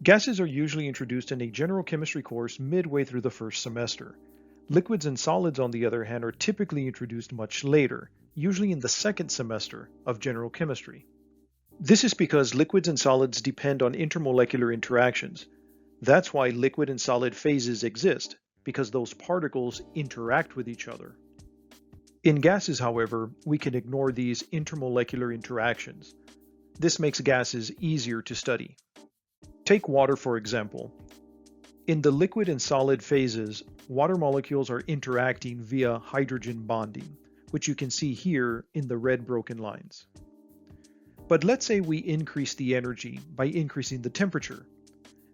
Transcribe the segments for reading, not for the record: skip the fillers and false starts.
Gases are usually introduced in a general chemistry course midway through the first semester. Liquids and solids, on the other hand, are typically introduced much later, usually in the second semester of general chemistry. This is because liquids and solids depend on intermolecular interactions. That's why liquid and solid phases exist, because those particles interact with each other. In gases, however, we can ignore these intermolecular interactions. This makes gases easier to study. Take water, for example. In the liquid and solid phases, water molecules are interacting via hydrogen bonding, which you can see here in the red broken lines. But let's say we increase the energy by increasing the temperature.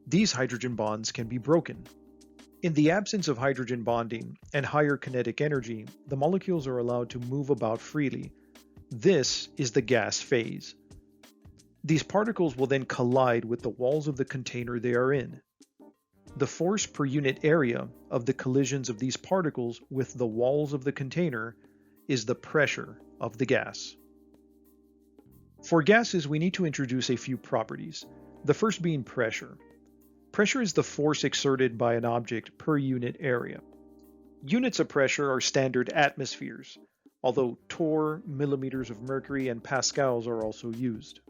These hydrogen bonds can be broken. In the absence of hydrogen bonding and higher kinetic energy, the molecules are allowed to move about freely. This is the gas phase. These particles will then collide with the walls of the container they are in. The force per unit area of the collisions of these particles with the walls of the container is the pressure of the gas. For gases, we need to introduce a few properties, the first being pressure. Pressure is the force exerted by an object per unit area. Units of pressure are standard atmospheres, although torr, millimeters of mercury, and pascals are also used.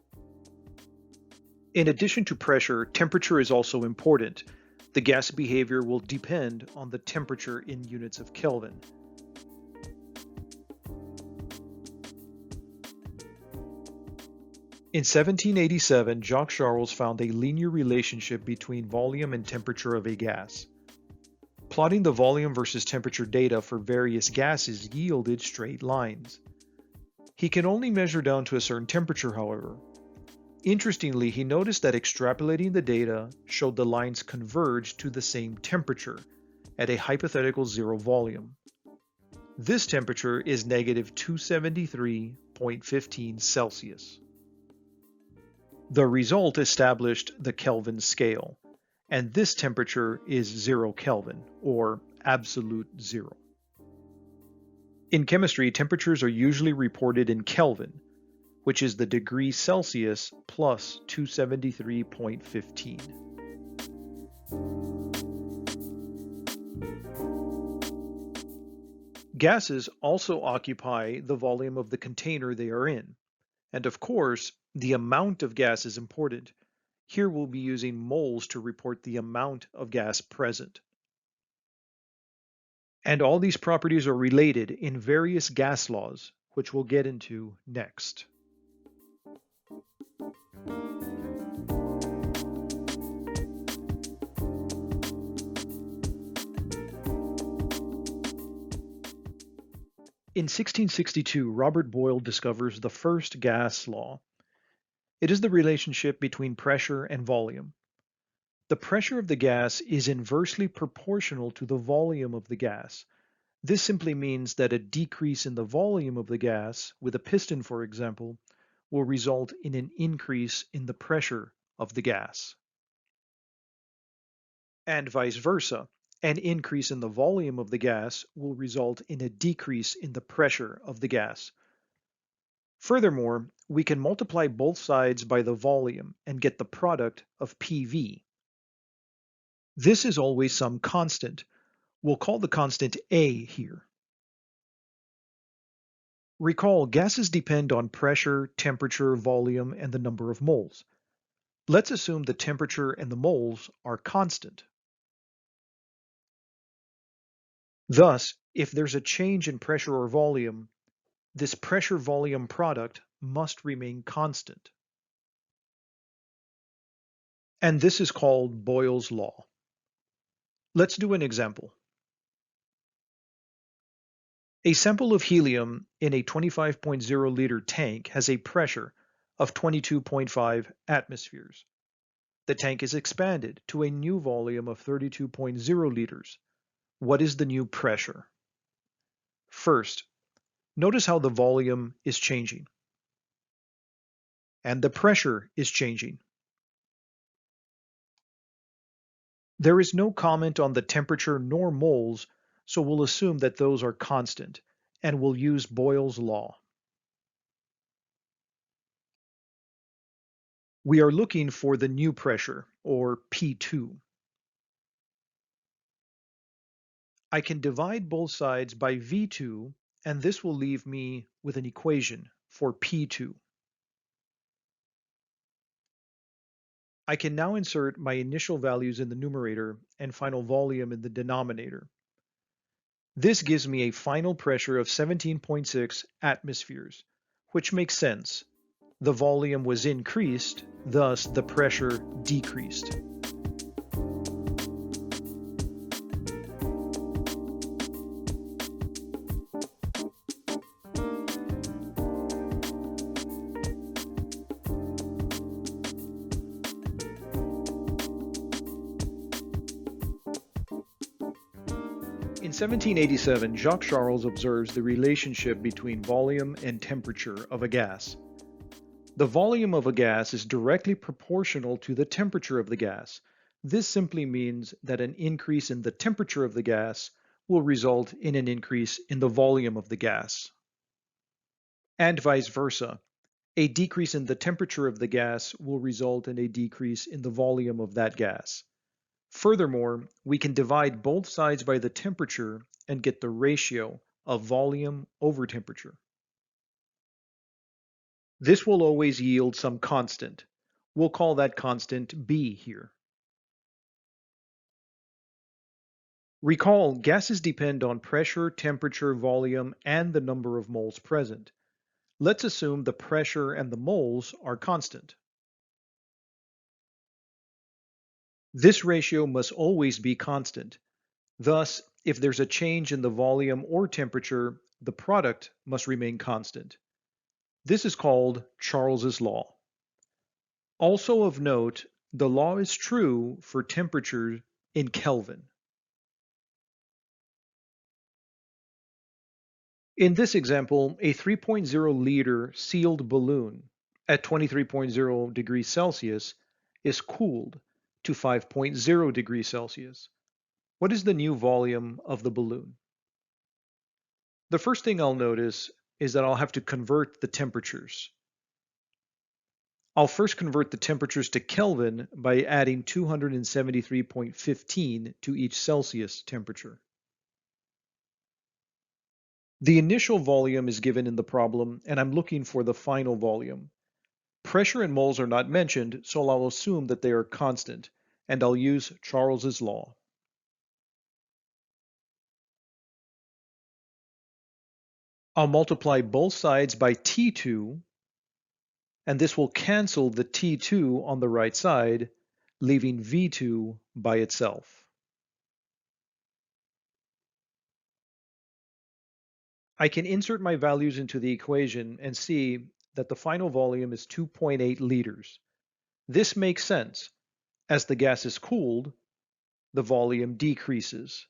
In addition to pressure, temperature is also important. The gas behavior will depend on the temperature in units of Kelvin. In 1787, Jacques-Charles found a linear relationship between volume and temperature of a gas. Plotting the volume versus temperature data for various gases yielded straight lines. He can only measure down to a certain temperature, however. Interestingly, he noticed that extrapolating the data showed the lines converge to the same temperature at a hypothetical zero volume. This temperature is negative 273.15 Celsius. The result established the Kelvin scale, and this temperature is 0 Kelvin, or absolute zero. In chemistry, temperatures are usually reported in Kelvin, which is the degree Celsius plus 273.15. Gases also occupy the volume of the container they are in. And of course, the amount of gas is important. Here we'll be using moles to report the amount of gas present. And all these properties are related in various gas laws, which we'll get into next. In 1662, Robert Boyle discovers the first gas law. It is the relationship between pressure and volume. The pressure of the gas is inversely proportional to the volume of the gas. This simply means that a decrease in the volume of the gas, with a piston for example, will result in an increase in the pressure of the gas. And vice versa. An increase in the volume of the gas will result in a decrease in the pressure of the gas. Furthermore, we can multiply both sides by the volume and get the product of PV. This is always some constant. We'll call the constant A here. Recall, gases depend on pressure, temperature, volume, and the number of moles. Let's assume the temperature and the moles are constant. Thus, if there's a change in pressure or volume, this pressure-volume product must remain constant. And this is called Boyle's law. Let's do an example. A sample of helium in a 25.0 liter tank has a pressure of 22.5 atmospheres. The tank is expanded to a new volume of 32.0 liters. What is the new pressure? First, notice how the volume is changing. And the pressure is changing. There is no comment on the temperature nor moles, so we'll assume that those are constant, and we'll use Boyle's law. We are looking for the new pressure, or P2. I can divide both sides by V2, and this will leave me with an equation for P2. I can now insert my initial values in the numerator and final volume in the denominator. This gives me a final pressure of 17.6 atmospheres, which makes sense. The volume was increased, thus the pressure decreased. In 1787, Jacques Charles observes the relationship between volume and temperature of a gas. The volume of a gas is directly proportional to the temperature of the gas. This simply means that an increase in the temperature of the gas will result in an increase in the volume of the gas. And vice versa. A decrease in the temperature of the gas will result in a decrease in the volume of that gas. Furthermore, we can divide both sides by the temperature and get the ratio of volume over temperature. This will always yield some constant. We'll call that constant B here. Recall, gases depend on pressure, temperature, volume, and the number of moles present. Let's assume the pressure and the moles are constant. This ratio must always be constant. Thus, if there's a change in the volume or temperature, the product must remain constant. This is called Charles's law. Also of note, the law is true for temperature in Kelvin. In this example, a 3.0 liter sealed balloon at 23.0 degrees Celsius is cooled to 5.0 degrees Celsius. What is the new volume of the balloon? The first thing I'll notice is that I'll have to convert the temperatures. I'll first convert the temperatures to Kelvin by adding 273.15 to each Celsius temperature. The initial volume is given in the problem, and I'm looking for the final volume. Pressure and moles are not mentioned, so I'll assume that they are constant, and I'll use Charles's law. I'll multiply both sides by T2, and this will cancel the T2 on the right side, leaving V2 by itself. I can insert my values into the equation and see that the final volume is 2.8 liters. This makes sense. As the gas is cooled, the volume decreases.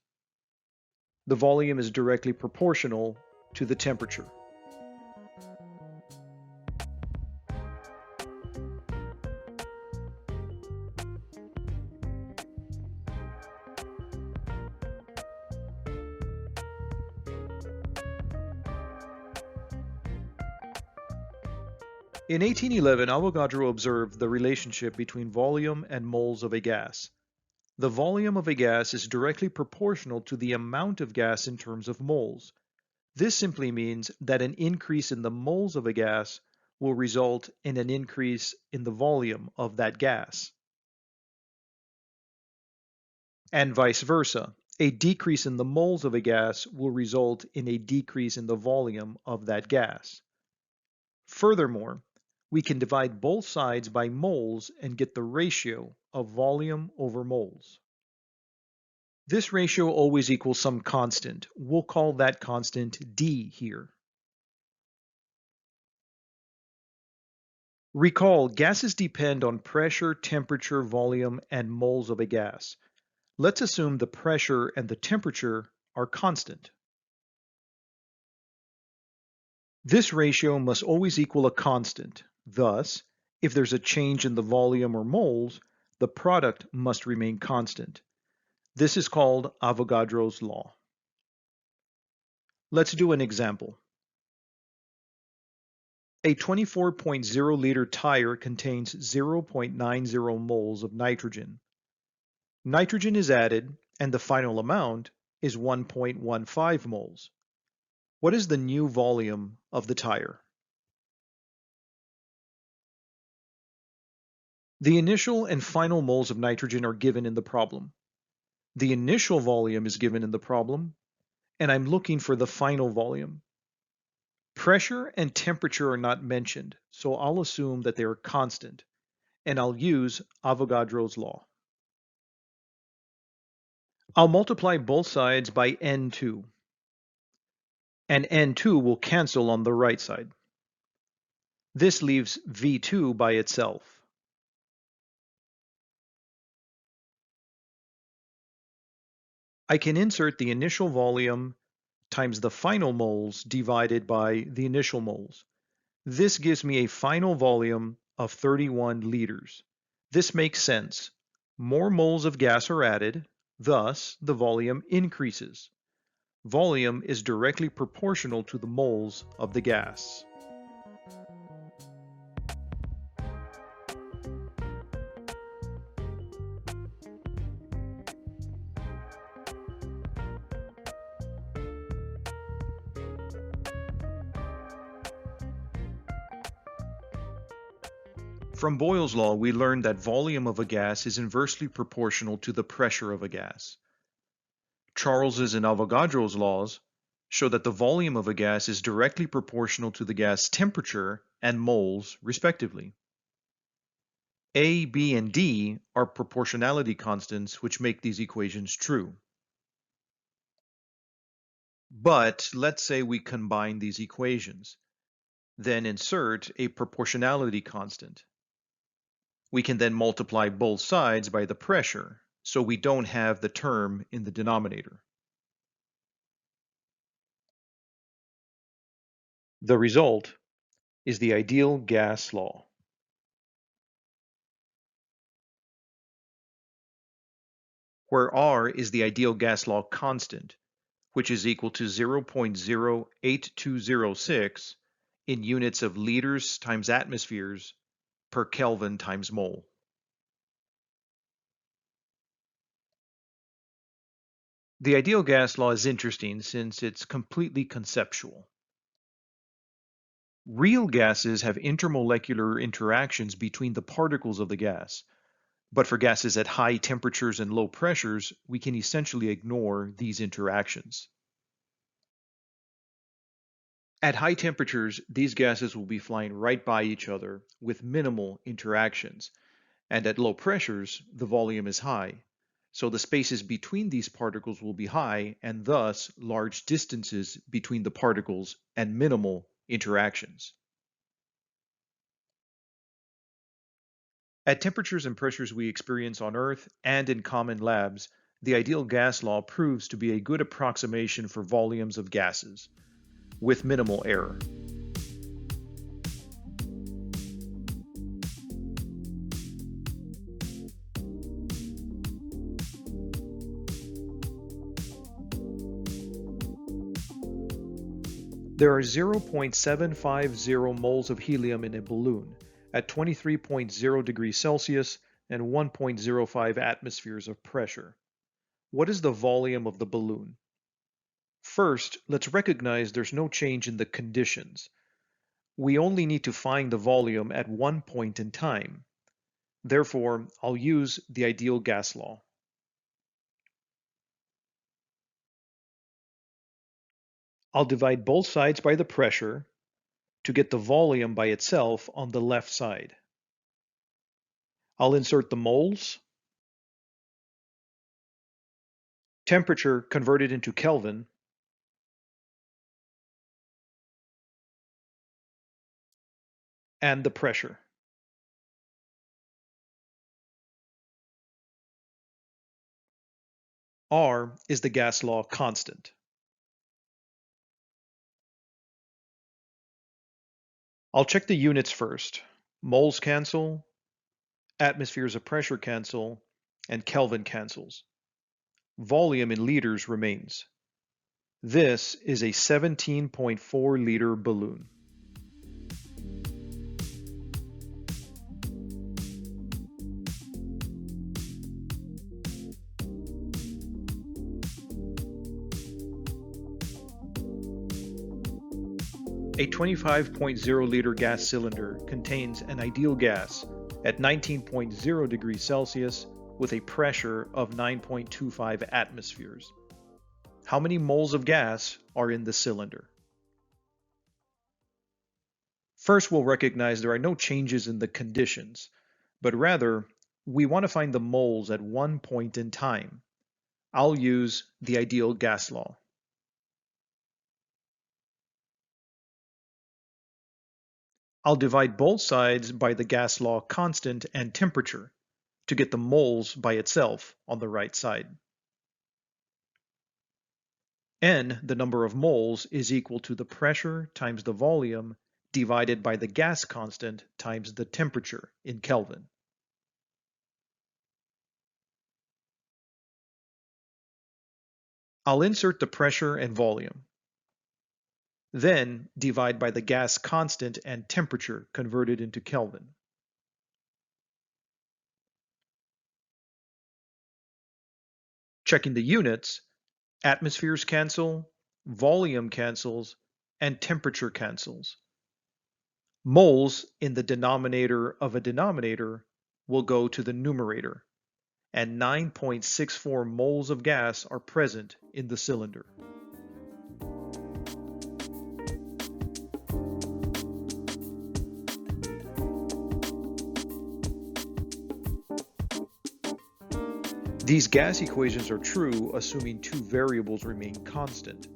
The volume is directly proportional to the temperature. In 1811, Avogadro observed the relationship between volume and moles of a gas. The volume of a gas is directly proportional to the amount of gas in terms of moles. This simply means that an increase in the moles of a gas will result in an increase in the volume of that gas. And vice versa. A decrease in the moles of a gas will result in a decrease in the volume of that gas. Furthermore, we can divide both sides by moles and get the ratio of volume over moles. This ratio always equals some constant. We'll call that constant D here. Recall, gases depend on pressure, temperature, volume, and moles of a gas. Let's assume the pressure and the temperature are constant. This ratio must always equal a constant. Thus, if there's a change in the volume or moles, the product must remain constant. This is called Avogadro's law. Let's do an example. A 24.0 liter tire contains 0.90 moles of nitrogen. Nitrogen is added, and the final amount is 1.15 moles. What is the new volume of the tire? The initial and final moles of nitrogen are given in the problem. The initial volume is given in the problem, and I'm looking for the final volume. Pressure and temperature are not mentioned, so I'll assume that they are constant, and I'll use Avogadro's law. I'll multiply both sides by N2, and N2 will cancel on the right side. This leaves V2 by itself. I can insert the initial volume times the final moles divided by the initial moles. This gives me a final volume of 31 liters. This makes sense. More moles of gas are added, thus the volume increases. Volume is directly proportional to the moles of the gas. From Boyle's law, we learned that volume of a gas is inversely proportional to the pressure of a gas. Charles's and Avogadro's laws show that the volume of a gas is directly proportional to the gas temperature and moles, respectively. A, B, and D are proportionality constants which make these equations true. But let's say we combine these equations, then insert a proportionality constant. We can then multiply both sides by the pressure, so we don't have the term in the denominator. The result is the ideal gas law. Where R is the ideal gas law constant, which is equal to 0.08206 in units of liters times atmospheres per Kelvin times mole. The ideal gas law is interesting since it's completely conceptual. Real gases have intermolecular interactions between the particles of the gas, but for gases at high temperatures and low pressures, we can essentially ignore these interactions. At high temperatures, these gases will be flying right by each other with minimal interactions, and at low pressures, the volume is high. So the spaces between these particles will be high, and thus large distances between the particles and minimal interactions. At temperatures and pressures we experience on Earth and in common labs, the ideal gas law proves to be a good approximation for volumes of gases, with minimal error. There are 0.750 moles of helium in a balloon at 23.0 degrees Celsius and 1.05 atmospheres of pressure. What is the volume of the balloon? First, let's recognize there's no change in the conditions. We only need to find the volume at one point in time. Therefore, I'll use the ideal gas law. I'll divide both sides by the pressure to get the volume by itself on the left side. I'll insert the moles, temperature converted into Kelvin, and the pressure. R is the gas law constant. I'll check the units first. Moles cancel, atmospheres of pressure cancel, and Kelvin cancels. Volume in liters remains. This is a 17.4 liter balloon. A 25.0 liter gas cylinder contains an ideal gas at 19.0 degrees Celsius with a pressure of 9.25 atmospheres. How many moles of gas are in the cylinder? First, we'll recognize there are no changes in the conditions, but rather, we want to find the moles at one point in time. I'll use the ideal gas law. I'll divide both sides by the gas law constant and temperature to get the moles by itself on the right side. N, the number of moles, is equal to the pressure times the volume divided by the gas constant times the temperature in Kelvin. I'll insert the pressure and volume. Then divide by the gas constant and temperature converted into Kelvin. Checking the units, atmospheres cancel, volume cancels, and temperature cancels. Moles in the denominator of a denominator will go to the numerator, and 9.64 moles of gas are present in the cylinder. These gas equations are true assuming two variables remain constant.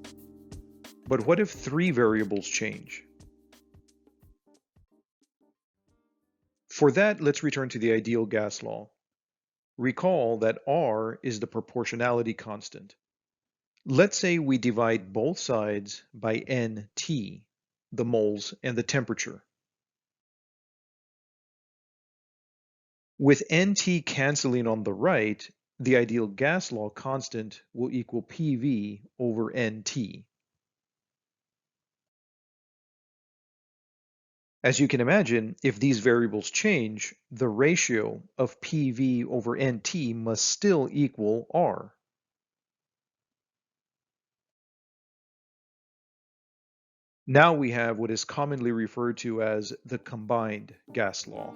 But what if three variables change? For that, let's return to the ideal gas law. Recall that R is the proportionality constant. Let's say we divide both sides by Nt, the moles and the temperature. With Nt canceling on the right, the ideal gas law constant will equal PV over Nt. As you can imagine, if these variables change, the ratio of PV over Nt must still equal R. Now we have what is commonly referred to as the combined gas law.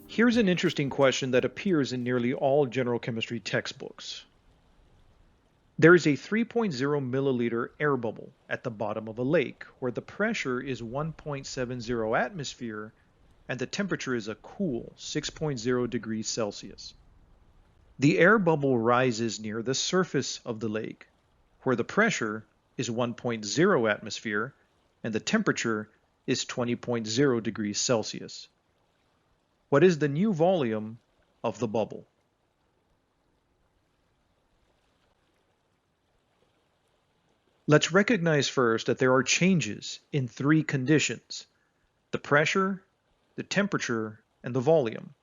Here's an interesting question that appears in nearly all general chemistry textbooks. There is a 3.0 milliliter air bubble at the bottom of a lake where the pressure is 1.70 atmosphere and the temperature is a cool 6.0 degrees Celsius. The air bubble rises near the surface of the lake where the pressure is 1.0 atmosphere and the temperature is 20.0 degrees Celsius. What is the new volume of the bubble? Let's recognize first that there are changes in three conditions: the pressure, the temperature, and the volume.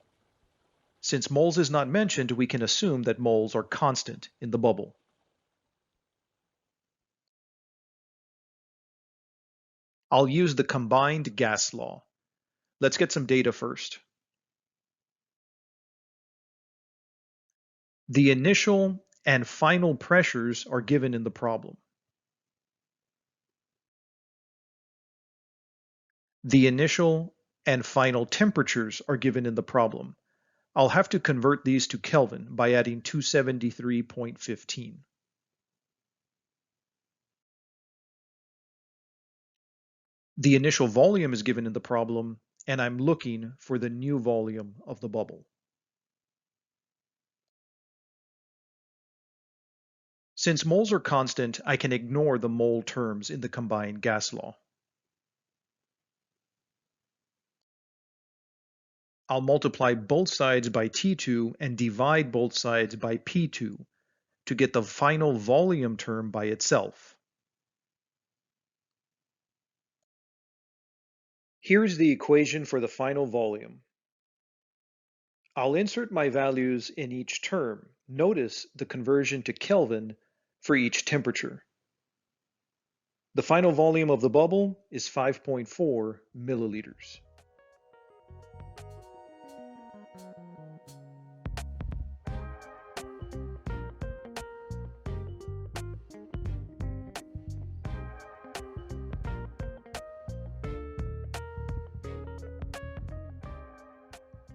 Since moles is not mentioned, we can assume that moles are constant in the bubble. I'll use the combined gas law. Let's get some data first. The initial and final pressures are given in the problem. The initial and final temperatures are given in the problem. I'll have to convert these to Kelvin by adding 273.15. The initial volume is given in the problem, and I'm looking for the new volume of the bubble. Since moles are constant, I can ignore the mole terms in the combined gas law. I'll multiply both sides by T2 and divide both sides by P2 to get the final volume term by itself. Here's the equation for the final volume. I'll insert my values in each term. Notice the conversion to Kelvin for each temperature. The final volume of the bubble is 5.4 milliliters.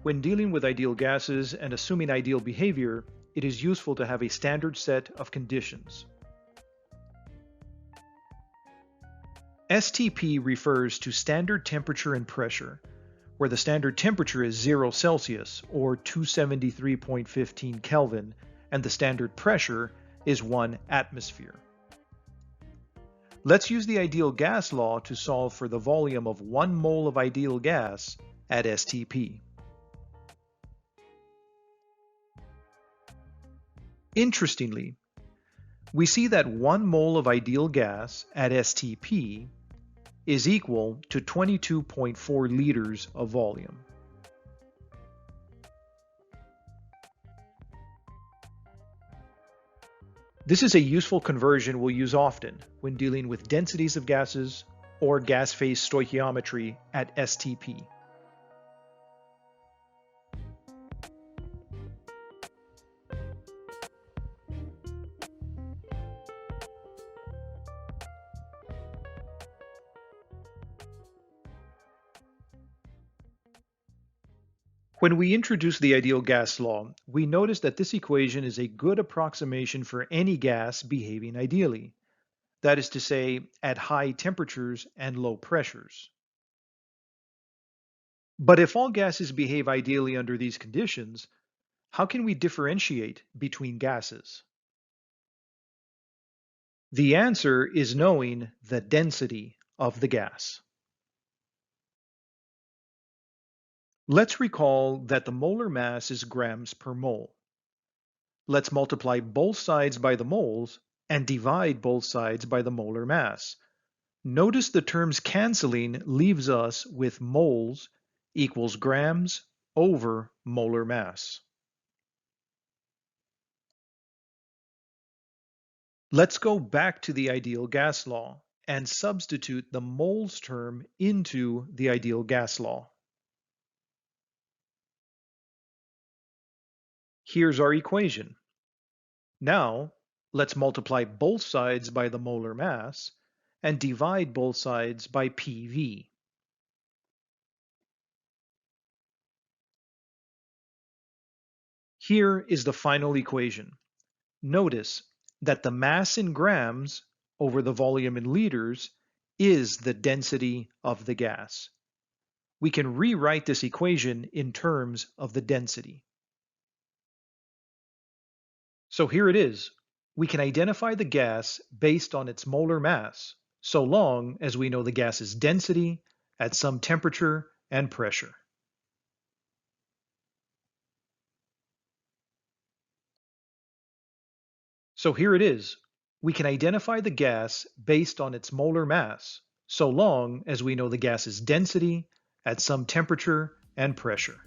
When dealing with ideal gases and assuming ideal behavior, it is useful to have a standard set of conditions. STP refers to standard temperature and pressure, where the standard temperature is 0 Celsius or 273.15 Kelvin, and the standard pressure is 1 atmosphere. Let's use the ideal gas law to solve for the volume of 1 mole of ideal gas at STP. Interestingly, we see that 1 mole of ideal gas at STP is equal to 22.4 liters of volume. This is a useful conversion we'll use often when dealing with densities of gases or gas phase stoichiometry at STP. When we introduce the ideal gas law, we notice that this equation is a good approximation for any gas behaving ideally. That is to say, at high temperatures and low pressures. But if all gases behave ideally under these conditions, how can we differentiate between gases? The answer is knowing the density of the gas. Let's recall that the molar mass is grams per mole. Let's multiply both sides by the moles and divide both sides by the molar mass. Notice the terms canceling leaves us with moles equals grams over molar mass. Let's go back to the ideal gas law and substitute the moles term into the ideal gas law. Here's our equation. Now, let's multiply both sides by the molar mass and divide both sides by PV. Here is the final equation. Notice that the mass in grams over the volume in liters is the density of the gas. We can rewrite this equation in terms of the density. So here it is. We can identify the gas based on its molar mass, so long as we know the gas's density at some temperature and pressure. So here it is. We can identify the gas based on its molar mass, so long as we know the gas's density at some temperature and pressure.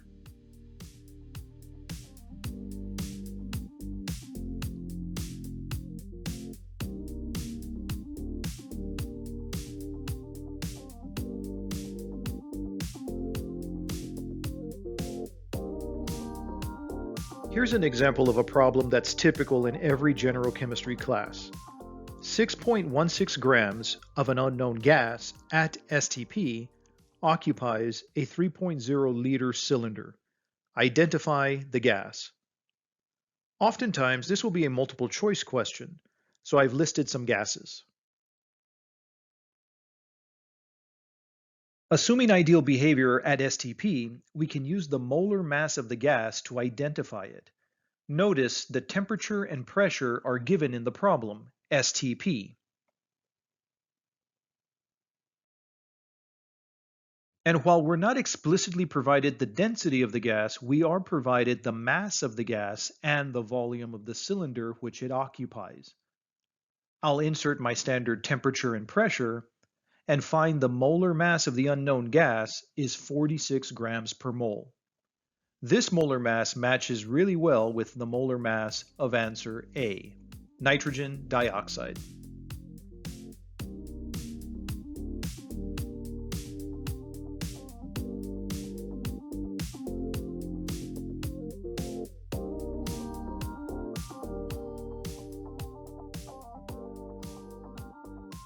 Here's an example of a problem that's typical in every general chemistry class. 6.16 grams of an unknown gas at STP occupies a 3.0 liter cylinder. Identify the gas. Oftentimes, this will be a multiple choice question, so I've listed some gases. Assuming ideal behavior at STP, we can use the molar mass of the gas to identify it. Notice the temperature and pressure are given in the problem, STP. And while we're not explicitly provided the density of the gas, we are provided the mass of the gas and the volume of the cylinder which it occupies. I'll insert my standard temperature and pressure and find the molar mass of the unknown gas is 46 grams per mole. This molar mass matches really well with the molar mass of answer A, nitrogen dioxide.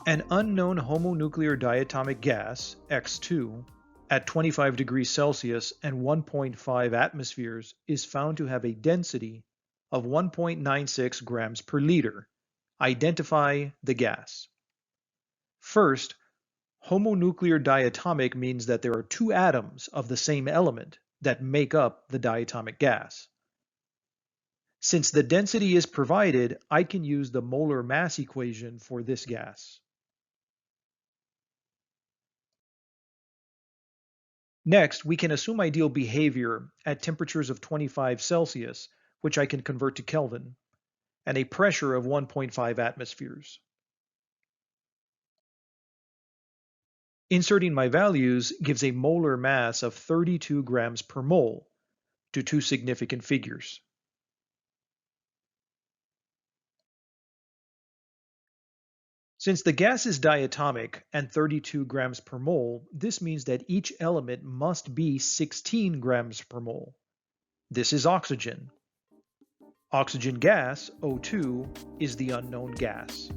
An unknown homonuclear diatomic gas, X2, at 25 degrees Celsius and 1.5 atmospheres is found to have a density of 1.96 grams per liter. Identify the gas. First, homonuclear diatomic means that there are two atoms of the same element that make up the diatomic gas. Since the density is provided, I can use the molar mass equation for this gas. Next, we can assume ideal behavior at temperatures of 25 Celsius, which I can convert to Kelvin, and a pressure of 1.5 atmospheres. Inserting my values gives a molar mass of 32 grams per mole to two significant figures. Since the gas is diatomic and 32 grams per mole, this means that each element must be 16 grams per mole. This is oxygen. Oxygen gas, O2, is the unknown gas.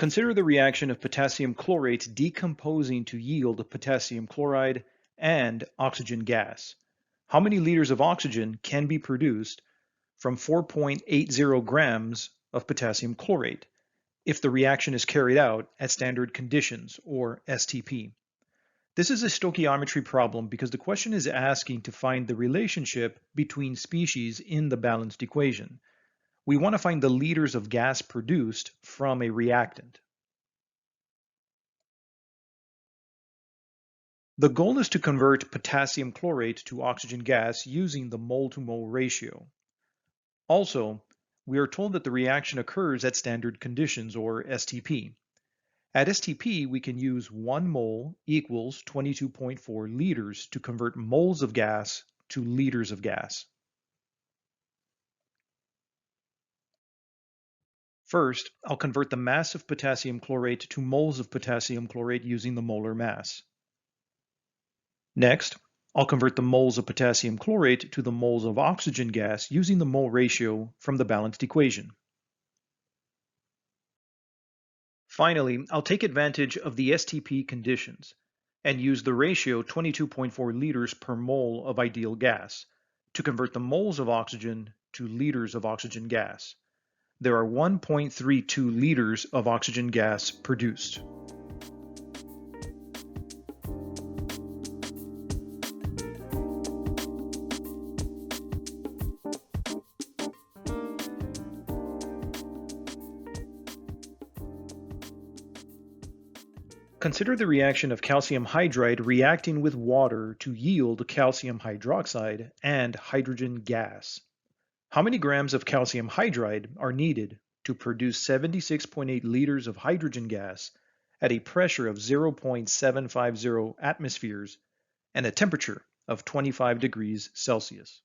Consider the reaction of potassium chlorate decomposing to yield potassium chloride and oxygen gas. How many liters of oxygen can be produced from 4.80 grams of potassium chlorate if the reaction is carried out at standard conditions, or STP? This is a stoichiometry problem because the question is asking to find the relationship between species in the balanced equation. We want to find the liters of gas produced from a reactant. The goal is to convert potassium chlorate to oxygen gas using the mole-to-mole ratio. Also, we are told that the reaction occurs at standard conditions, or STP. At STP, we can use 1 mole equals 22.4 liters to convert moles of gas to liters of gas. First, I'll convert the mass of potassium chlorate to moles of potassium chlorate using the molar mass. Next, I'll convert the moles of potassium chlorate to the moles of oxygen gas using the mole ratio from the balanced equation. Finally, I'll take advantage of the STP conditions and use the ratio 22.4 liters per mole of ideal gas to convert the moles of oxygen to liters of oxygen gas. There are 1.32 liters of oxygen gas produced. Consider the reaction of calcium hydride reacting with water to yield calcium hydroxide and hydrogen gas. How many grams of calcium hydride are needed to produce 76.8 liters of hydrogen gas at a pressure of 0.750 atmospheres and a temperature of 25 degrees Celsius?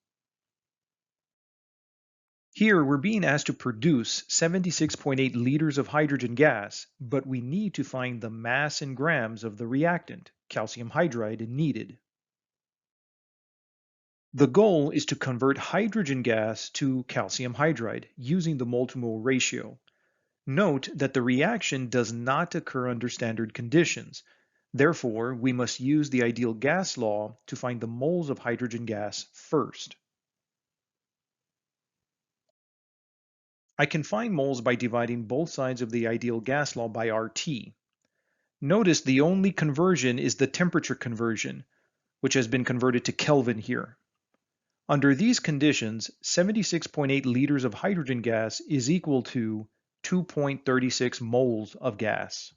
Here, we're being asked to produce 76.8 liters of hydrogen gas, but we need to find the mass in grams of the reactant, calcium hydride, needed. The goal is to convert hydrogen gas to calcium hydride using the mole-to-mole ratio. Note that the reaction does not occur under standard conditions. Therefore, we must use the ideal gas law to find the moles of hydrogen gas first. I can find moles by dividing both sides of the ideal gas law by RT. Notice the only conversion is the temperature conversion, which has been converted to Kelvin here. Under these conditions, 76.8 liters of hydrogen gas is equal to 2.36 moles of gas.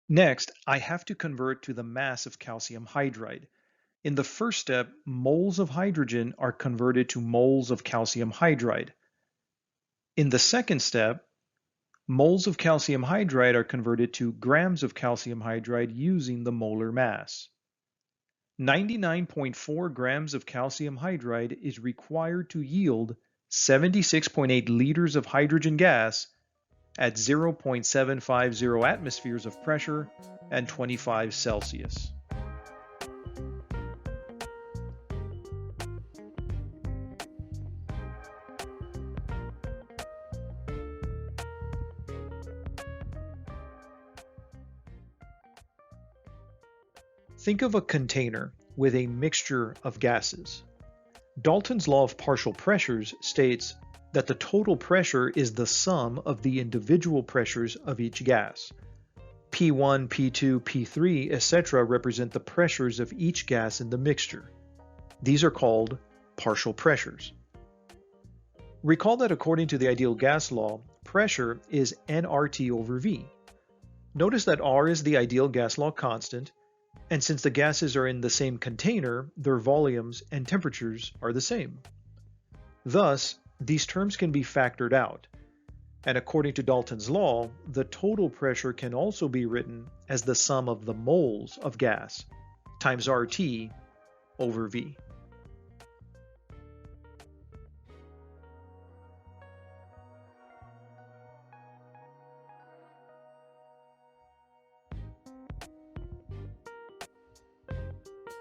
Next, I have to convert to the mass of calcium hydride. In the first step, moles of hydrogen are converted to moles of calcium hydride. In the second step, moles of calcium hydride are converted to grams of calcium hydride using the molar mass. 99.4 grams of calcium hydride is required to yield 76.8 liters of hydrogen gas at 0.750 atmospheres of pressure and 25 Celsius. Think of a container with a mixture of gases. Dalton's law of partial pressures states that the total pressure is the sum of the individual pressures of each gas. P1, P2, P3, etc. represent the pressures of each gas in the mixture. These are called partial pressures. Recall that according to the ideal gas law, pressure is nRT over V. Notice that R is the ideal gas law constant, and since the gases are in the same container, their volumes and temperatures are the same. Thus, these terms can be factored out, and according to Dalton's law, the total pressure can also be written as the sum of the moles of gas times RT over V.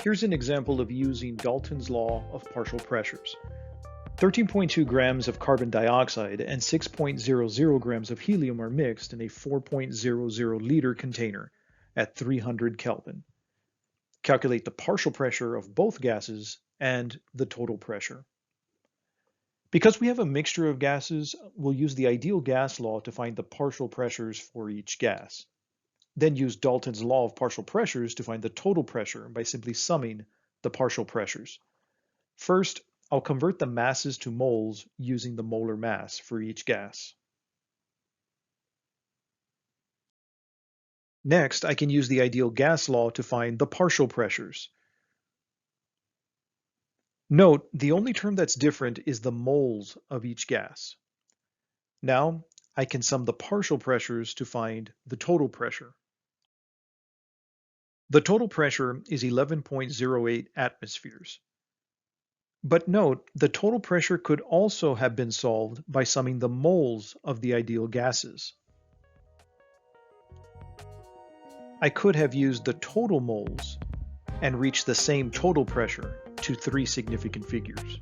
Here's an example of using Dalton's law of partial pressures. 13.2 grams of carbon dioxide and 6.00 grams of helium are mixed in a 4.00 liter container at 300 Kelvin. Calculate the partial pressure of both gases and the total pressure. Because we have a mixture of gases, we'll use the ideal gas law to find the partial pressures for each gas. Then use Dalton's law of partial pressures to find the total pressure by simply summing the partial pressures. First, I'll convert the masses to moles using the molar mass for each gas. Next, I can use the ideal gas law to find the partial pressures. Note, the only term that's different is the moles of each gas. Now, I can sum the partial pressures to find the total pressure. The total pressure is 11.08 atmospheres. But note, the total pressure could also have been solved by summing the moles of the ideal gases. I could have used the total moles and reached the same total pressure to 3 significant figures.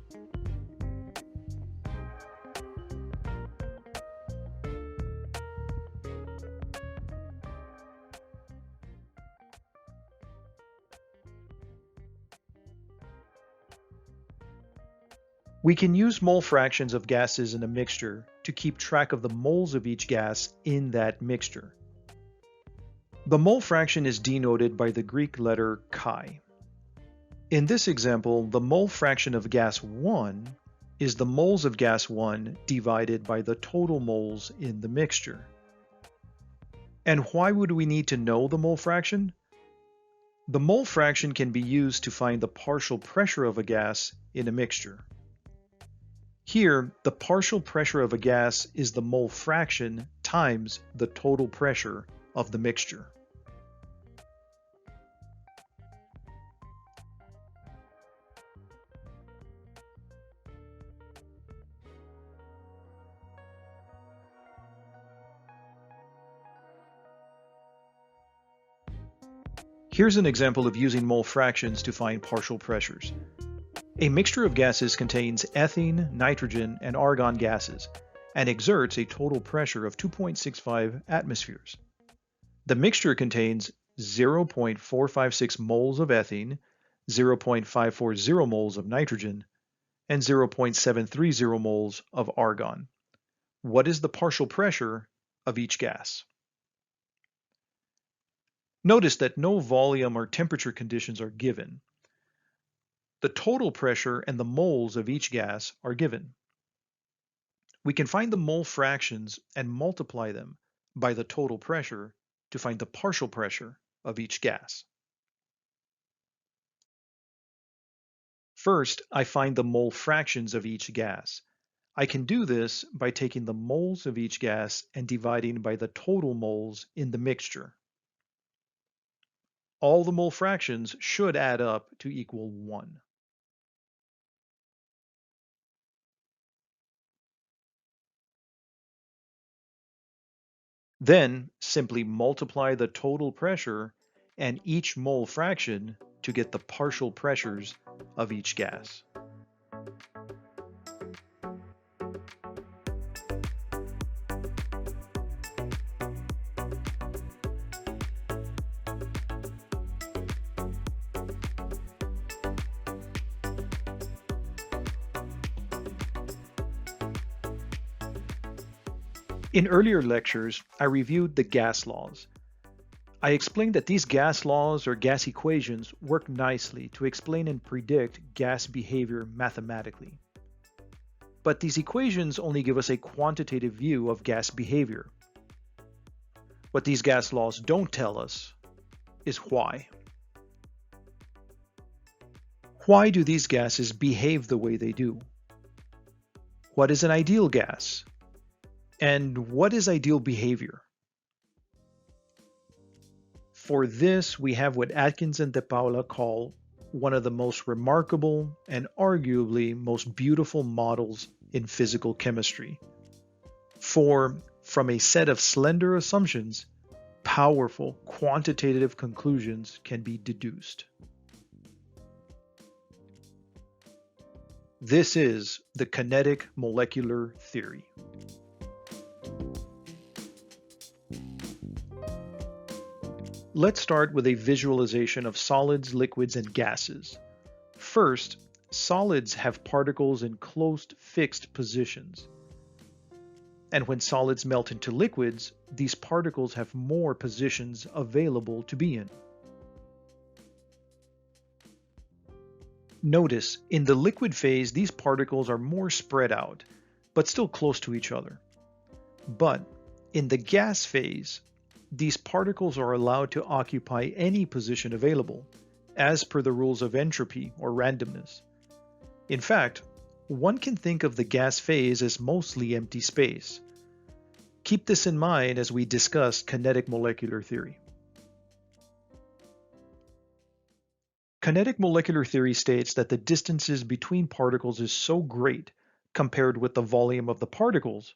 We can use mole fractions of gases in a mixture to keep track of the moles of each gas in that mixture. The mole fraction is denoted by the Greek letter chi. In this example, the mole fraction of gas 1 is the moles of gas 1 divided by the total moles in the mixture. And why would we need to know the mole fraction? The mole fraction can be used to find the partial pressure of a gas in a mixture. Here, the partial pressure of a gas is the mole fraction times the total pressure of the mixture. Here's an example of using mole fractions to find partial pressures. A mixture of gases contains ethene, nitrogen, and argon gases, and exerts a total pressure of 2.65 atmospheres. The mixture contains 0.456 moles of ethene, 0.540 moles of nitrogen, and 0.730 moles of argon. What is the partial pressure of each gas? Notice that no volume or temperature conditions are given. The total pressure and the moles of each gas are given. We can find the mole fractions and multiply them by the total pressure to find the partial pressure of each gas. First, I find the mole fractions of each gas. I can do this by taking the moles of each gas and dividing by the total moles in the mixture. All the mole fractions should add up to equal 1. Then simply multiply the total pressure and each mole fraction to get the partial pressures of each gas. In earlier lectures, I reviewed the gas laws. I explained that these gas laws or gas equations work nicely to explain and predict gas behavior mathematically. But these equations only give us a quantitative view of gas behavior. What these gas laws don't tell us is why. Why do these gases behave the way they do? What is an ideal gas? And what is ideal behavior? For this, we have what Atkins and De Paula call one of the most remarkable and arguably most beautiful models in physical chemistry. For from a set of slender assumptions, powerful quantitative conclusions can be deduced. This is the kinetic molecular theory. Let's start with a visualization of solids, liquids, and gases. First, solids have particles in closed, fixed positions. And when solids melt into liquids, these particles have more positions available to be in. Notice, in the liquid phase, these particles are more spread out, but still close to each other. But in the gas phase, these particles are allowed to occupy any position available, as per the rules of entropy or randomness. In fact, one can think of the gas phase as mostly empty space. Keep this in mind as we discuss kinetic molecular theory. Kinetic molecular theory states that the distances between particles is so great compared with the volume of the particles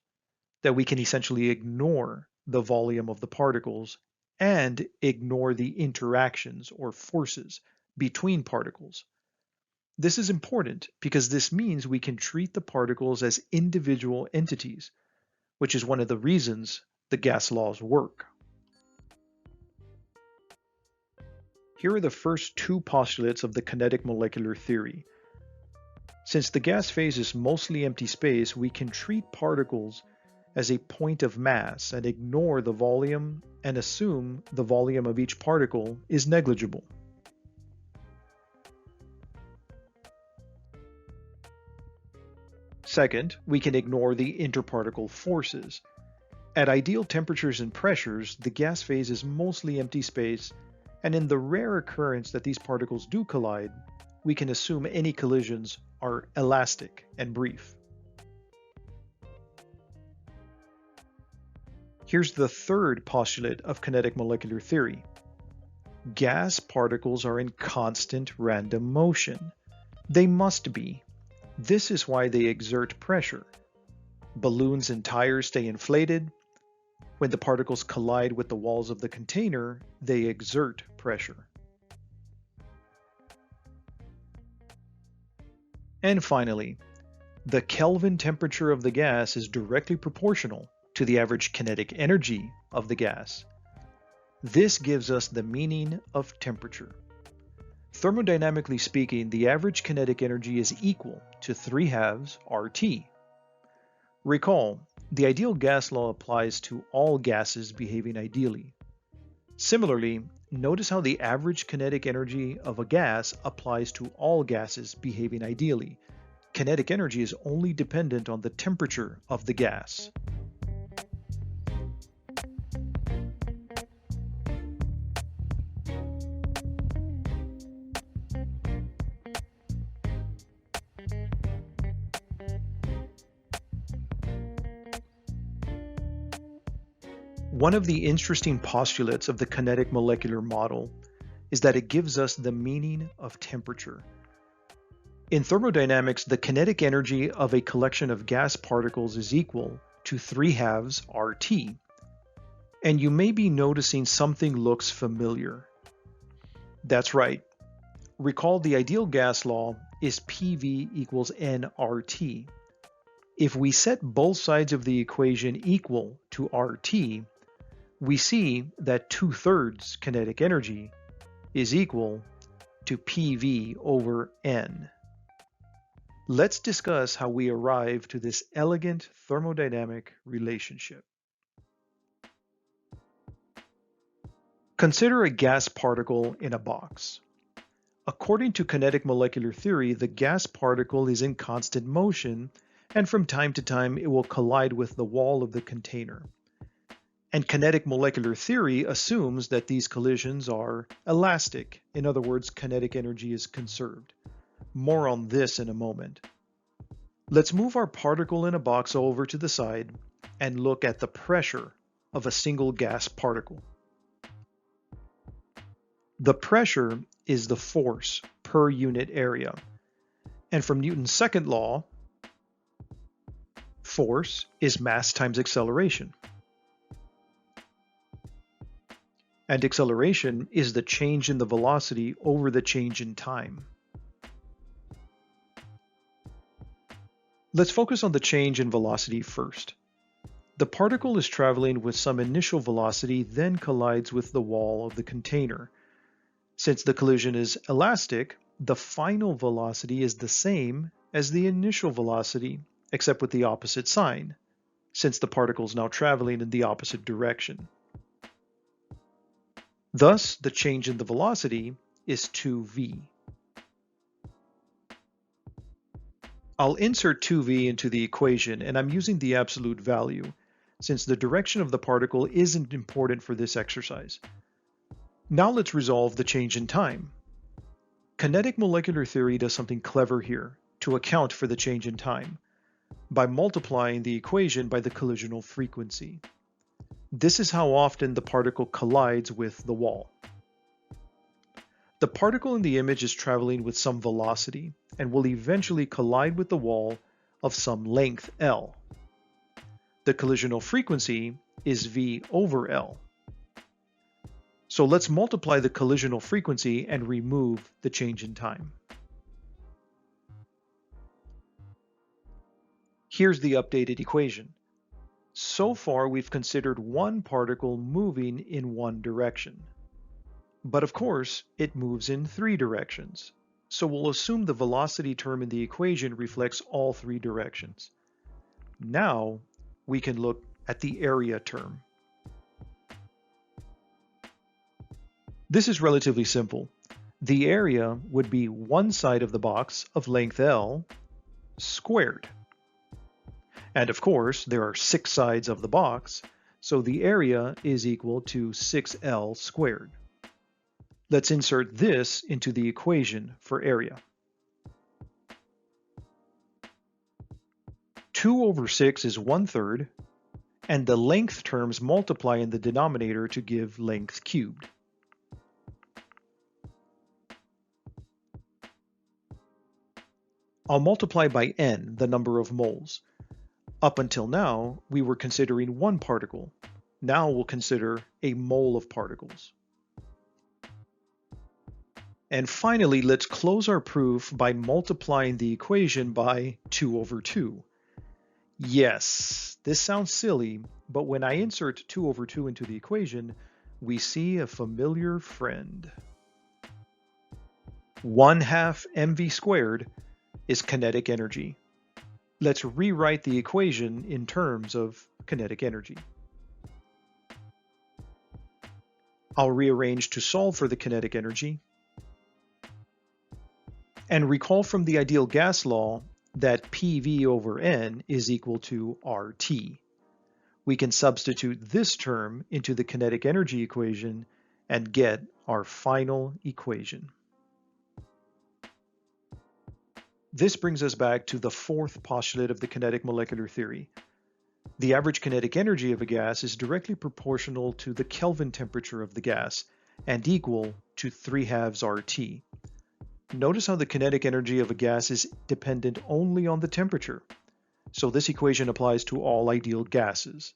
that we can essentially ignore the volume of the particles and ignore the interactions or forces between particles. This is important because this means we can treat the particles as individual entities, which is one of the reasons the gas laws work. Here are the first two postulates of the kinetic molecular theory. Since the gas phase is mostly empty space, we can treat particles as a point of mass and ignore the volume and assume the volume of each particle is negligible. Second, we can ignore the interparticle forces. At ideal temperatures and pressures, the gas phase is mostly empty space, and in the rare occurrence that these particles do collide, we can assume any collisions are elastic and brief. Here's the third postulate of kinetic molecular theory. Gas particles are in constant random motion. They must be. This is why they exert pressure. Balloons and tires stay inflated. When the particles collide with the walls of the container, they exert pressure. And finally, the Kelvin temperature of the gas is directly proportional to the average kinetic energy of the gas. This gives us the meaning of temperature. Thermodynamically speaking, the average kinetic energy is equal to 3/2 RT. Recall, the ideal gas law applies to all gases behaving ideally. Similarly, notice how the average kinetic energy of a gas applies to all gases behaving ideally. Kinetic energy is only dependent on the temperature of the gas. One of the interesting postulates of the kinetic molecular model is that it gives us the meaning of temperature. In thermodynamics, the kinetic energy of a collection of gas particles is equal to 3/2 RT. And you may be noticing something looks familiar. That's right. Recall the ideal gas law is PV equals nRT. If we set both sides of the equation equal to RT, we see that 2/3 kinetic energy is equal to PV over N. Let's discuss how we arrive to this elegant thermodynamic relationship. Consider a gas particle in a box. According to kinetic molecular theory, the gas particle is in constant motion, and from time to time it will collide with the wall of the container. And kinetic molecular theory assumes that these collisions are elastic. In other words, kinetic energy is conserved. More on this in a moment. Let's move our particle in a box over to the side and look at the pressure of a single gas particle. The pressure is the force per unit area. And from Newton's second law, force is mass times acceleration. And acceleration is the change in the velocity over the change in time. Let's focus on the change in velocity first. The particle is traveling with some initial velocity, then collides with the wall of the container. Since the collision is elastic, the final velocity is the same as the initial velocity, except with the opposite sign, since the particle is now traveling in the opposite direction. Thus, the change in the velocity is 2v. I'll insert 2v into the equation, and I'm using the absolute value, since the direction of the particle isn't important for this exercise. Now let's resolve the change in time. Kinetic molecular theory does something clever here to account for the change in time by multiplying the equation by the collisional frequency. This is how often the particle collides with the wall. The particle in the image is traveling with some velocity and will eventually collide with the wall of some length L. The collisional frequency is V over L. So let's multiply the collisional frequency and remove the change in time. Here's the updated equation. So far, we've considered one particle moving in one direction. But of course, it moves in 3 directions. So we'll assume the velocity term in the equation reflects all 3 directions. Now, we can look at the area term. This is relatively simple. The area would be one side of the box of length L squared. And of course, there are 6 sides of the box, so the area is equal to 6L squared. Let's insert this into the equation for area. 2 over 6 is 1/3, and the length terms multiply in the denominator to give length cubed. I'll multiply by n, the number of moles. Up until now, we were considering one particle. Now we'll consider a mole of particles. And finally, let's close our proof by multiplying the equation by 2 over 2. Yes, this sounds silly, but when I insert 2 over 2 into the equation, we see a familiar friend. 1/2 mv squared is kinetic energy. Let's rewrite the equation in terms of kinetic energy. I'll rearrange to solve for the kinetic energy. And recall from the ideal gas law that PV over N is equal to RT. We can substitute this term into the kinetic energy equation and get our final equation. This brings us back to the 4th postulate of the kinetic molecular theory. The average kinetic energy of a gas is directly proportional to the Kelvin temperature of the gas and equal to 3/2 RT. Notice how the kinetic energy of a gas is dependent only on the temperature. So this equation applies to all ideal gases.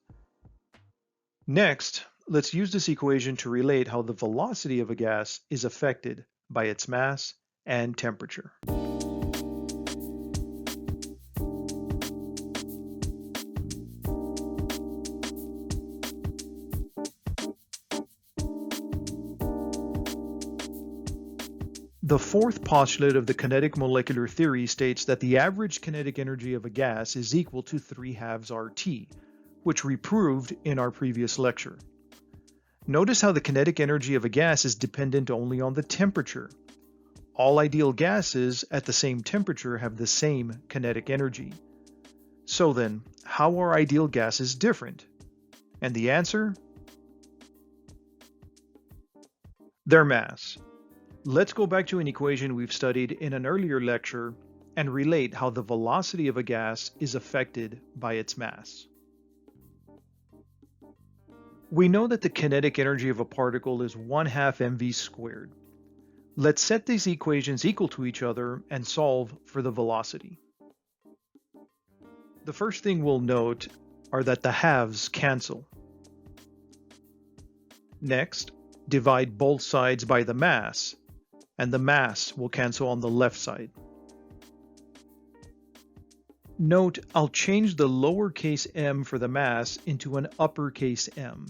Next, Let's use this equation to relate how the velocity of a gas is affected by its mass and temperature. The fourth postulate of the kinetic molecular theory states that the average kinetic energy of a gas is equal to 3/2 RT, which we proved in our previous lecture. Notice how the kinetic energy of a gas is dependent only on the temperature. All ideal gases at the same temperature have the same kinetic energy. So then, how are ideal gases different? And the answer? Their mass. Let's go back to an equation we've studied in an earlier lecture and relate how the velocity of a gas is affected by its mass. We know that the kinetic energy of a particle is 1/2 mv squared. Let's set these equations equal to each other and solve for the velocity. The first thing we'll note are that the halves cancel. Next, divide both sides by the mass, and the mass will cancel on the left side. Note, I'll change the lowercase m for the mass into an uppercase M.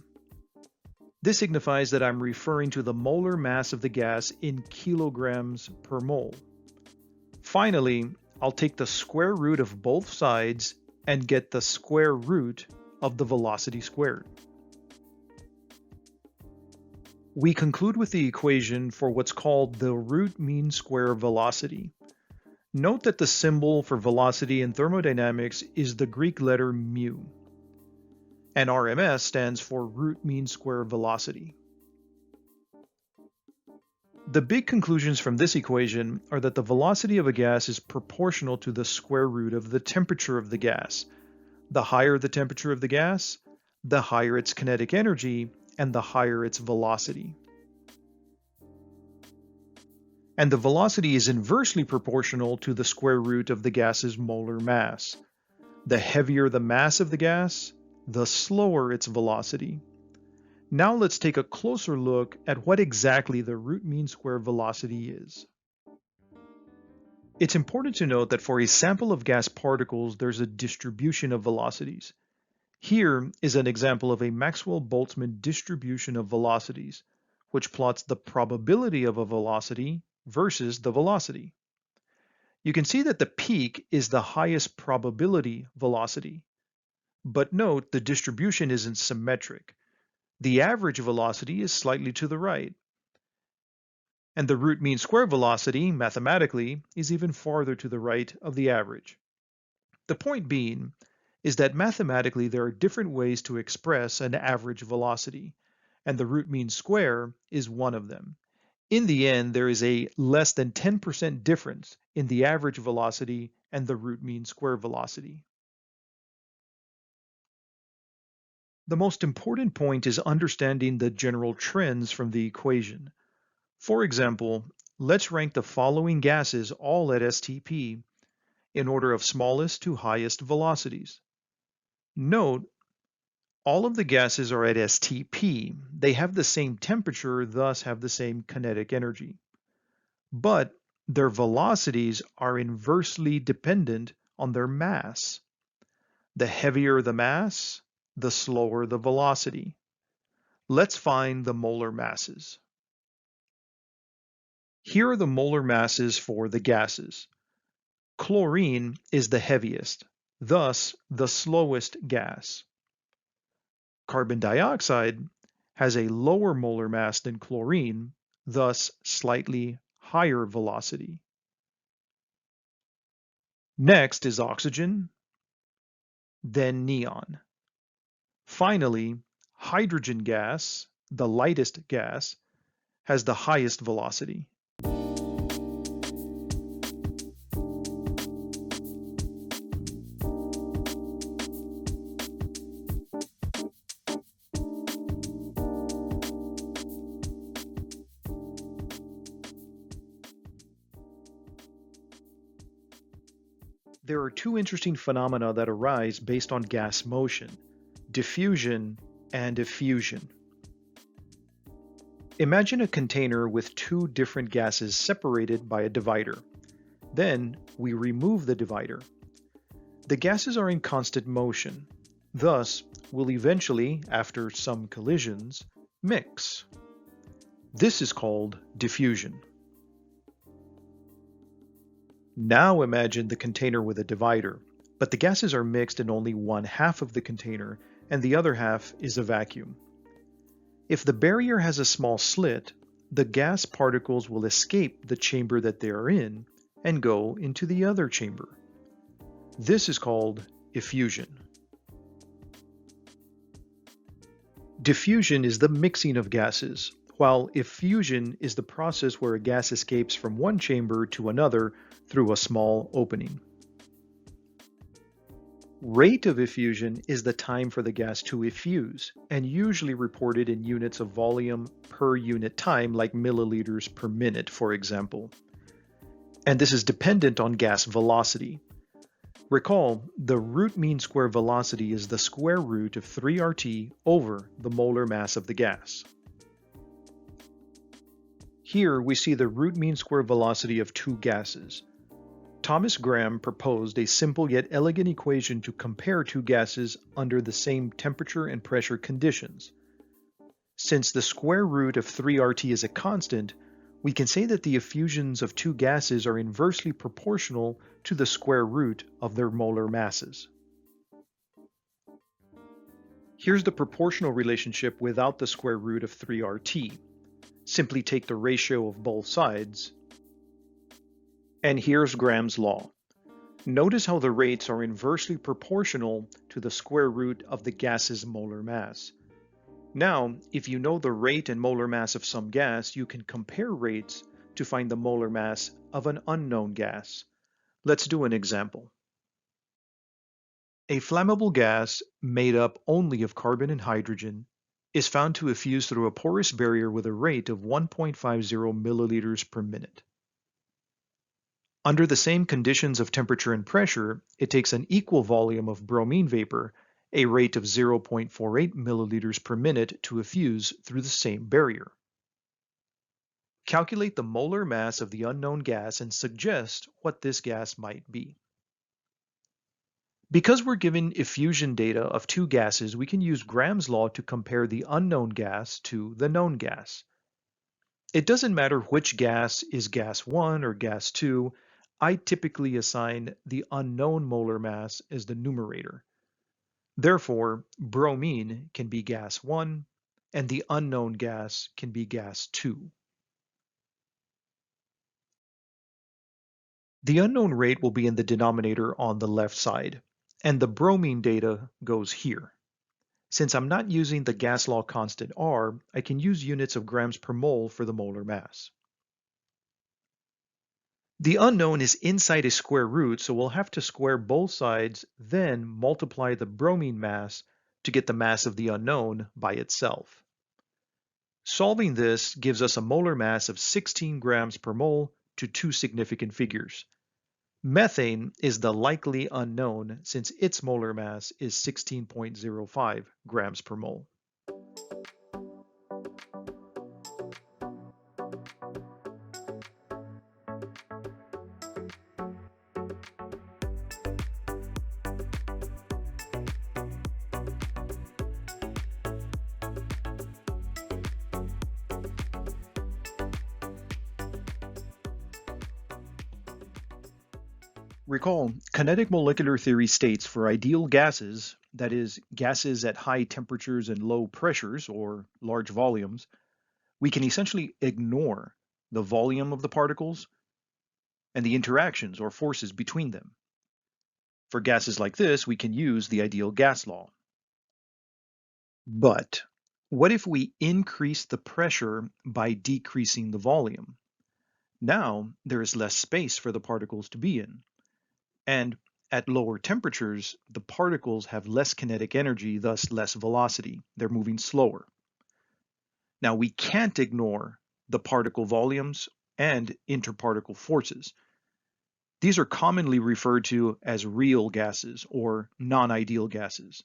This signifies that I'm referring to the molar mass of the gas in kilograms per mole. Finally, I'll take the square root of both sides and get the square root of the velocity squared. We conclude with the equation for what's called the root mean square velocity. Note that the symbol for velocity in thermodynamics is the Greek letter mu, and RMS stands for root mean square velocity. The big conclusions from this equation are that the velocity of a gas is proportional to the square root of the temperature of the gas. The higher the temperature of the gas, the higher its kinetic energy, and the higher its velocity. And the velocity is inversely proportional to the square root of the gas's molar mass. The heavier the mass of the gas, the slower its velocity. Now let's take a closer look at what exactly the root mean square velocity is. It's important to note that for a sample of gas particles, there's a distribution of velocities. Here is an example of a Maxwell-Boltzmann distribution of velocities, which plots the probability of a velocity versus the velocity. You can see that the peak is the highest probability velocity. But note, the distribution isn't symmetric. The average velocity is slightly to the right. And the root mean square velocity, mathematically, is even farther to the right of the average. The point being is that mathematically there are different ways to express an average velocity, and the root mean square is one of them. In the end, there is a less than 10% difference in the average velocity and the root mean square velocity. The most important point is understanding the general trends from the equation. For example, let's rank the following gases all at STP in order of smallest to highest velocities. Note, all of the gases are at STP. They have the same temperature, thus have the same kinetic energy. But their velocities are inversely dependent on their mass. The heavier the mass, the slower the velocity. Let's find the molar masses. Here are the molar masses for the gases. Chlorine is the heaviest, thus the slowest gas. Carbon dioxide has a lower molar mass than chlorine, thus slightly higher velocity. Next is oxygen, then neon. Finally, hydrogen gas, the lightest gas, has the highest velocity. There are two interesting phenomena that arise based on gas motion: diffusion and effusion. Imagine a container with two different gases separated by a divider. Then we remove the divider. The gases are in constant motion, thus will eventually, after some collisions, mix. This is called diffusion. Now imagine the container with a divider, but the gases are mixed in only one half of the container and the other half is a vacuum. If the barrier has a small slit, the gas particles will escape the chamber that they are in and go into the other chamber. This is called effusion. Diffusion is the mixing of gases, while effusion is the process where a gas escapes from one chamber to another through a small opening. Rate of effusion is the time for the gas to effuse, and usually reported in units of volume per unit time, like milliliters per minute, for example. And this is dependent on gas velocity. Recall, the root mean square velocity is the square root of 3RT over the molar mass of the gas. Here we see the root mean square velocity of two gases. Thomas Graham proposed a simple yet elegant equation to compare two gases under the same temperature and pressure conditions. Since the square root of 3RT is a constant, we can say that the effusions of two gases are inversely proportional to the square root of their molar masses. Here's the proportional relationship without the square root of 3RT. Simply take the ratio of both sides. And here's Graham's law. Notice how the rates are inversely proportional to the square root of the gas's molar mass. Now, if you know the rate and molar mass of some gas, you can compare rates to find the molar mass of an unknown gas. Let's do an example. A flammable gas made up only of carbon and hydrogen is found to effuse through a porous barrier with a rate of 1.50 milliliters per minute. Under the same conditions of temperature and pressure, it takes an equal volume of bromine vapor, a rate of 0.48 milliliters per minute, to effuse through the same barrier. Calculate the molar mass of the unknown gas and suggest what this gas might be. Because we're given effusion data of two gases, we can use Graham's law to compare the unknown gas to the known gas. It doesn't matter which gas is gas 1 or gas 2. I typically assign the unknown molar mass as the numerator. Therefore, bromine can be gas 1, and the unknown gas can be gas 2. The unknown rate will be in the denominator on the left side, and the bromine data goes here. Since I'm not using the gas law constant R, I can use units of grams per mole for the molar mass. The unknown is inside a square root, so we'll have to square both sides, then multiply the bromine mass to get the mass of the unknown by itself. Solving this gives us a molar mass of 16 grams per mole to two significant figures. Methane is the likely unknown since its molar mass is 16.05 grams per mole. Recall, kinetic molecular theory states for ideal gases, that is, gases at high temperatures and low pressures, or large volumes, we can essentially ignore the volume of the particles and the interactions or forces between them. For gases like this, we can use the ideal gas law. But what if we increase the pressure by decreasing the volume? Now there is less space for the particles to be in. And at lower temperatures, the particles have less kinetic energy, thus less velocity. They're moving slower. Now we can't ignore the particle volumes and interparticle forces. These are commonly referred to as real gases or non-ideal gases.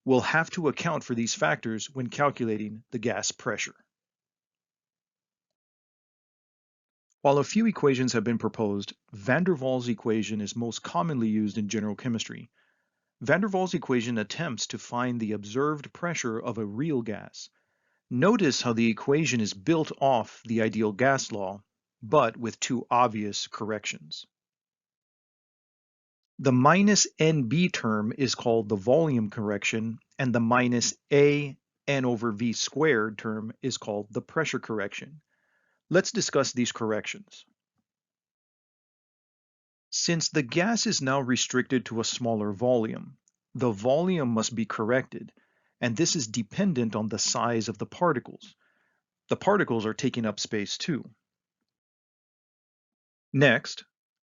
We'll have to account for these factors when calculating the gas pressure. While a few equations have been proposed, van der Waals equation is most commonly used in general chemistry. Van der Waals equation attempts to find the observed pressure of a real gas. Notice how the equation is built off the ideal gas law, but with two obvious corrections. The minus NB term is called the volume correction, and the minus A N over V squared term is called the pressure correction. Let's discuss these corrections. Since the gas is now restricted to a smaller volume, the volume must be corrected, and this is dependent on the size of the particles. The particles are taking up space too. Next,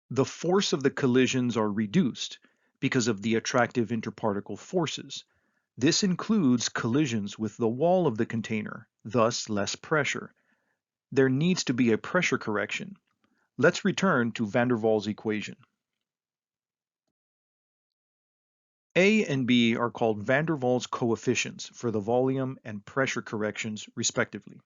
the force of the collisions are reduced because of the attractive interparticle forces. This includes collisions with the wall of the container, thus less pressure. There needs to be a pressure correction. Let's return to van der Waals equation. A and B are called van der Waals coefficients for the volume and pressure corrections, respectively.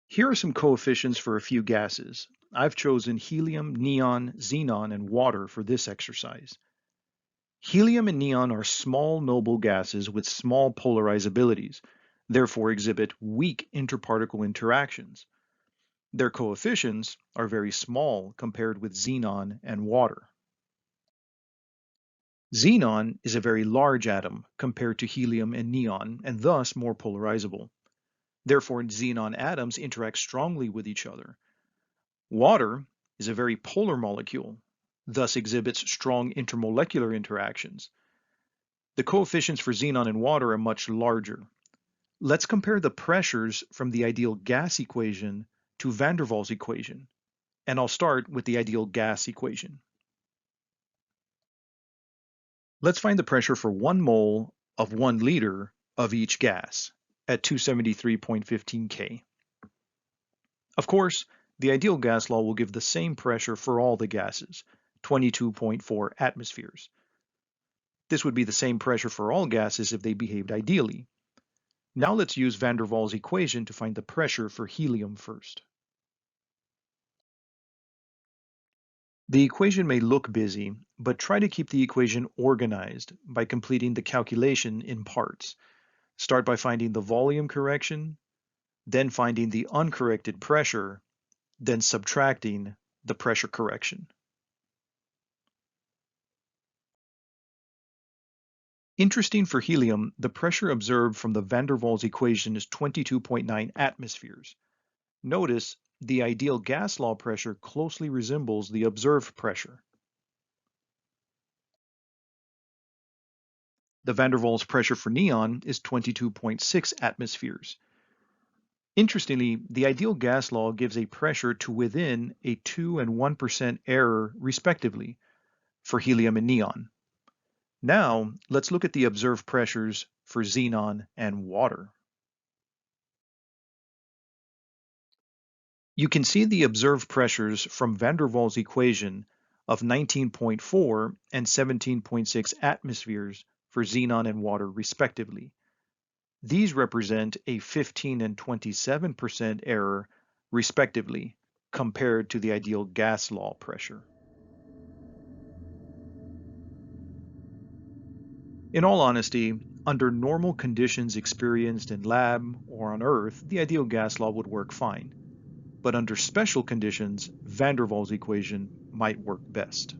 Here are some coefficients for a few gases. I've chosen helium, neon, xenon, and water for this exercise. Helium and neon are small noble gases with small polarizabilities, therefore exhibit weak interparticle interactions. Their coefficients are very small compared with xenon and water. Xenon is a very large atom compared to helium and neon, and thus more polarizable. Therefore, xenon atoms interact strongly with each other. Water is a very polar molecule, thus exhibits strong intermolecular interactions. The coefficients for xenon and water are much larger. Let's compare the pressures from the ideal gas equation to van der Waals equation, and I'll start with the ideal gas equation. Let's find the pressure for 1 mole of 1 liter of each gas at 273.15 K. Of course, the ideal gas law will give the same pressure for all the gases, 22.4 atmospheres. This would be the same pressure for all gases if they behaved ideally. Now let's use van der Waals equation to find the pressure for helium first. The equation may look busy, but try to keep the equation organized by completing the calculation in parts. Start by finding the volume correction, then finding the uncorrected pressure, then subtracting the pressure correction. Interesting for helium, the pressure observed from the van der Waals equation is 22.9 atmospheres. Notice the ideal gas law pressure closely resembles the observed pressure. The van der Waals pressure for neon is 22.6 atmospheres. Interestingly, the ideal gas law gives a pressure to within a 2 and 1% error, respectively, for helium and neon. Now, let's look at the observed pressures for xenon and water. You can see the observed pressures from van der Waals equation of 19.4 and 17.6 atmospheres for xenon and water, respectively. These represent a 15 and 27% error, respectively, compared to the ideal gas law pressure. In all honesty, under normal conditions experienced in lab or on Earth, the ideal gas law would work fine. But under special conditions, van der Waals equation might work best.